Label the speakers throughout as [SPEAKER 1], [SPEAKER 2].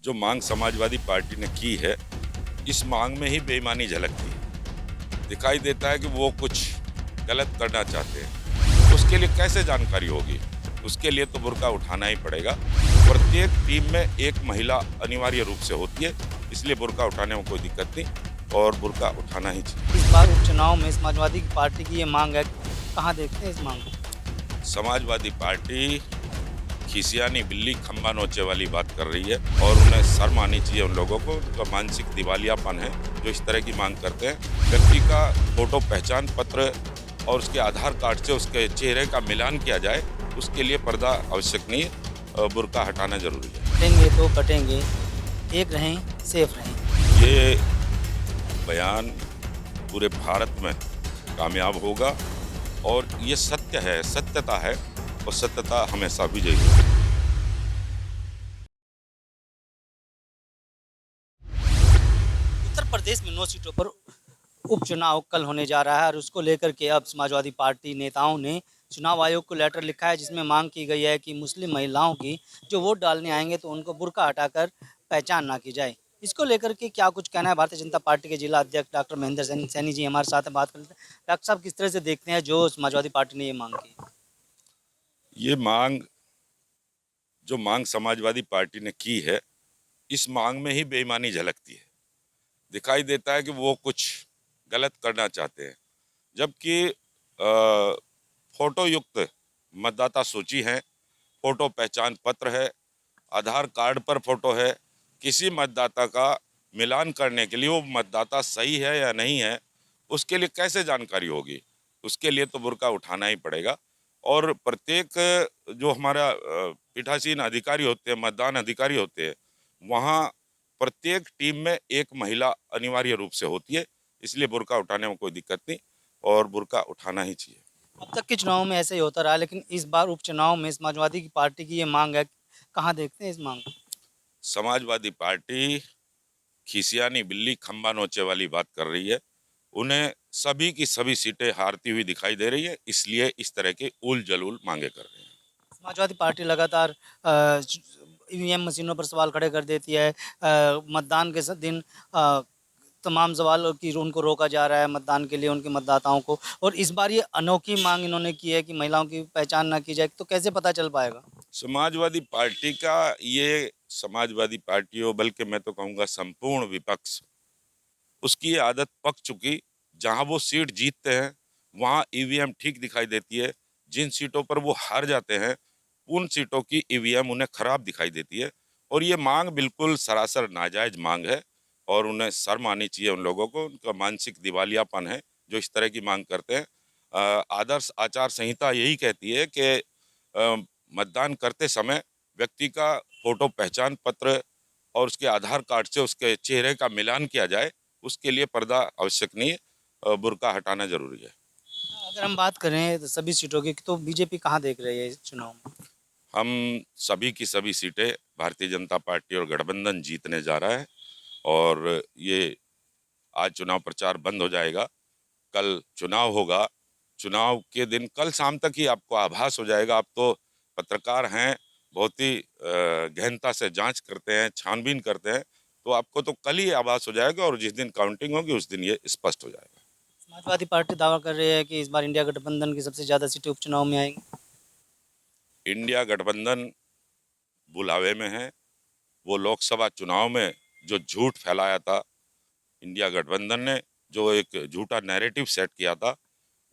[SPEAKER 1] जो मांग समाजवादी पार्टी ने की है, इस मांग में ही बेईमानी झलकती है। दिखाई देता है कि वो कुछ गलत करना चाहते हैं। उसके लिए कैसे जानकारी होगी? उसके लिए तो बुर्का उठाना ही पड़ेगा। प्रत्येक टीम में एक महिला अनिवार्य रूप से होती है, इसलिए बुर्का उठाने में कोई दिक्कत नहीं और बुर्का उठाना ही चाहिए।
[SPEAKER 2] इस बार उपचुनाव में समाजवादी पार्टी की ये मांग है, कहाँ देखते हैं इस मांग को?
[SPEAKER 1] समाजवादी पार्टी खिसियानी बिल्ली खंबा नोचे वाली बात कर रही है और उन्हें शर्म आनी चाहिए उन लोगों को जो मानसिक दिवालियापन है, जो इस तरह की मांग करते हैं। व्यक्ति का फोटो पहचान पत्र और उसके आधार कार्ड से उसके चेहरे का मिलान किया जाए, उसके लिए पर्दा आवश्यक नहीं है, बुर्का हटाना जरूरी है।
[SPEAKER 2] कटेंगे तो कटेंगे, एक रहें, सेफ रहें।
[SPEAKER 1] ये बयान पूरे भारत में कामयाब होगा और ये सत्य है, सत्यता है और सत्यता हमेशा विजयी होगी।
[SPEAKER 2] उत्तर प्रदेश में 9 सीटों पर उपचुनाव कल होने जा रहा है और उसको लेकर के अब समाजवादी पार्टी नेताओं ने चुनाव आयोग को लेटर लिखा है, जिसमें मांग की गई है कि मुस्लिम महिलाओं की जो वोट डालने आएंगे तो उनको बुर्का हटाकर पहचान ना की जाए। इसको लेकर के क्या कुछ कहना है भारतीय जनता पार्टी के जिला अध्यक्ष डॉक्टर महेंद्र सैनी जी हमारे साथ हैं, बात कर लेते हैं। डॉक्टर साहब, किस तरह से देखते हैं जो समाजवादी पार्टी ने ये मांग की?
[SPEAKER 1] ये मांग जो मांग समाजवादी पार्टी ने की है, इस मांग में ही बेईमानी झलकती है। दिखाई देता है कि वो कुछ गलत करना चाहते हैं, जबकि फोटो युक्त मतदाता सूची है, फोटो पहचान पत्र है, आधार कार्ड पर फोटो है। किसी मतदाता का मिलान करने के लिए वो मतदाता सही है या नहीं है, उसके लिए कैसे जानकारी होगी? उसके लिए तो बुर्का उठाना ही पड़ेगा और प्रत्येक जो हमारा पीठासीन अधिकारी होते हैं, मतदान अधिकारी होते हैं, वहाँ प्रत्येक टीम में एक महिला अनिवार्य रूप से होती है, इसलिए बुर्का उठाने में कोई दिक्कत नहीं और बुर्का उठाना ही चाहिए।
[SPEAKER 2] अब तक के चुनाव में ऐसे ही होता रहा, लेकिन इस बार उपचुनाव में समाजवादी की पार्टी की ये मांग है, कहाँ देखते हैं इस मांग को?
[SPEAKER 1] समाजवादी पार्टी खिसियानी बिल्ली खंबा नोचे वाली बात कर रही है। उन्हें सभी की सभी सीटें हारती हुई दिखाई दे रही है, इसलिए इस तरह के उल जलूल मांगे कर रहे हैं।
[SPEAKER 2] समाजवादी पार्टी लगातार ईवीएम मशीनों पर सवाल खड़े कर देती है। मतदान के दिन तमाम सवालों की उनको रोका जा रहा है मतदान के लिए, उनके मतदाताओं को। और इस बार ये अनोखी मांग इन्होंने की है कि महिलाओं की पहचान ना की जाए, तो कैसे पता चल पाएगा?
[SPEAKER 1] समाजवादी पार्टी का ये समाजवादी पार्टी हो, बल्कि मैं तो कहूँगा संपूर्ण विपक्ष, उसकी ये आदत पक चुकी। जहां वो सीट जीतते हैं वहां ईवीएम ठीक दिखाई देती है, जिन सीटों पर वो हार जाते हैं उन सीटों की ईवीएम उन्हें खराब दिखाई देती है। और ये मांग बिल्कुल सरासर नाजायज मांग है और उन्हें शर्म आनी चाहिए उन लोगों को। उनका मानसिक दिवालियापन है जो इस तरह की मांग करते हैं। आदर्श आचार संहिता यही कहती है कि मतदान करते समय व्यक्ति का फोटो पहचान पत्र और उसके आधार कार्ड से उसके चेहरे का मिलान किया जाए, उसके लिए पर्दा आवश्यक नहीं है, बुर्का हटाना जरूरी है।
[SPEAKER 2] अगर हम बात करें तो सभी सीटों की, तो बीजेपी कहाँ देख रही है इस चुनाव में?
[SPEAKER 1] हम सभी की सभी सीटें भारतीय जनता पार्टी और गठबंधन जीतने जा रहा है और ये आज चुनाव प्रचार बंद हो जाएगा, कल चुनाव होगा। चुनाव के दिन कल शाम तक ही आपको आभास हो जाएगा। आप तो पत्रकार हैं, बहुत ही गहनता से जांच करते हैं, छानबीन करते हैं, तो आपको तो कल ही आभास हो जाएगा और जिस दिन काउंटिंग होगी उस दिन ये स्पष्ट हो जाएगा।
[SPEAKER 2] समाजवादी पार्टी दावा कर रही है कि इस बार इंडिया गठबंधन की सबसे ज़्यादा सीटें उपचुनाव में आएंगी।
[SPEAKER 1] इंडिया गठबंधन बुलावे में है। वो लोकसभा चुनाव में जो झूठ फैलाया था, इंडिया गठबंधन ने जो एक झूठा नैरेटिव सेट किया था,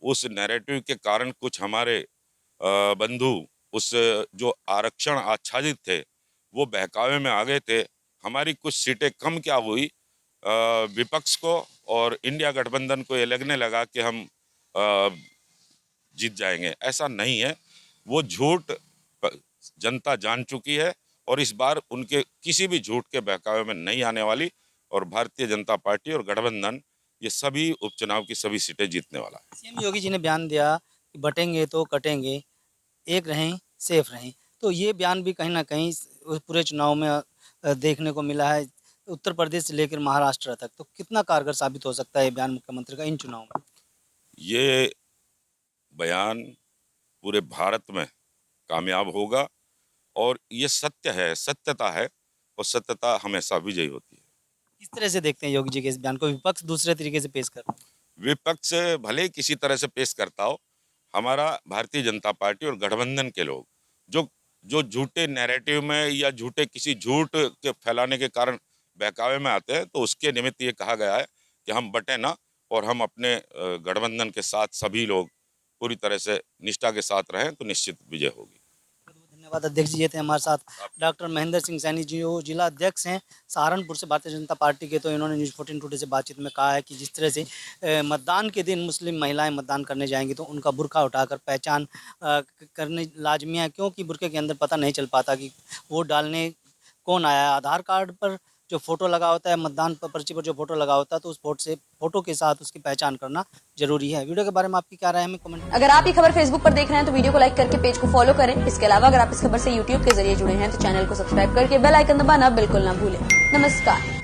[SPEAKER 1] उस नैरेटिव के कारण कुछ हमारे बंधु उस जो आरक्षण आच्छादित थे वो बहकावे में आ गए थे। हमारी कुछ सीटें कम क्या हुई, विपक्ष को और इंडिया गठबंधन को ये लगने लगा कि हम अ, जीत जाएंगे। ऐसा नहीं है, वो झूठ जनता जान चुकी है और इस बार उनके किसी भी झूठ के बहकावे में नहीं आने वाली और भारतीय जनता पार्टी और गठबंधन ये सभी उपचुनाव की सभी सीटें जीतने वाला है।
[SPEAKER 2] सीएम योगी जी ने बयान दिया कि बटेंगे तो कटेंगे, एक रहें, सेफ रहें। तो ये बयान भी कहीं न कहीं पूरे चुनाव में देखने को मिला है, उत्तर प्रदेश से लेकर महाराष्ट्र तक। तो कितना कारगर साबित हो सकता है ये बयान मुख्यमंत्री का इन चुनाव में?
[SPEAKER 1] ये बयान पूरे भारत में कामयाब होगा और ये सत्य है, सत्यता है और सत्यता हमेशा विजयी होती है।
[SPEAKER 2] किस तरह से देखते हैं योगी जी के इस बयान को? विपक्ष दूसरे तरीके से पेश कर रहा है।
[SPEAKER 1] विपक्ष भले ही किसी तरह से पेश करता हो, हमारा भारतीय जनता पार्टी और गठबंधन के लोग जो जो झूठे नैरेटिव में या झूठे किसी झूठ के फैलाने के कारण बहकावे में आते हैं, तो उसके निमित्त ये कहा गया है कि हम बटे ना और हम अपने गठबंधन के साथ सभी लोग पूरी तरह से निष्ठा के साथ रहें तो निश्चित विजय होगी।
[SPEAKER 2] धन्यवाद। अध्यक्ष जी ये थे हमारे साथ डॉक्टर महेंद्र सिंह सैनी जी, जो जिला अध्यक्ष हैं सहारनपुर से भारतीय जनता पार्टी के। तो इन्होंने न्यूज़ 14 टुडे से बातचीत में कहा है कि जिस तरह से मतदान के दिन मुस्लिम महिलाएं मतदान करने जाएंगी तो उनका बुर्का उठाकर पहचान करनी लाजमी है, क्योंकि बुर्के के अंदर पता नहीं चल पाता कि वोट डालने कौन आया है। आधार कार्ड पर जो फोटो लगा होता है, मतदान पर्ची पर जो फोटो लगा होता है, तो उस फोटो के साथ उसकी पहचान करना जरूरी है। वीडियो के बारे में आपकी क्या राय है, हमें कमेंट।
[SPEAKER 3] अगर आप ये खबर फेसबुक पर देख रहे हैं तो वीडियो को लाइक करके पेज को फॉलो करें। इसके अलावा अगर आप इस खबर से यूट्यूब के जरिए जुड़े हैं तो चैनल को सब्सक्राइब करके बेल आइकन दबाना बिल्कुल ना भूलें। नमस्कार।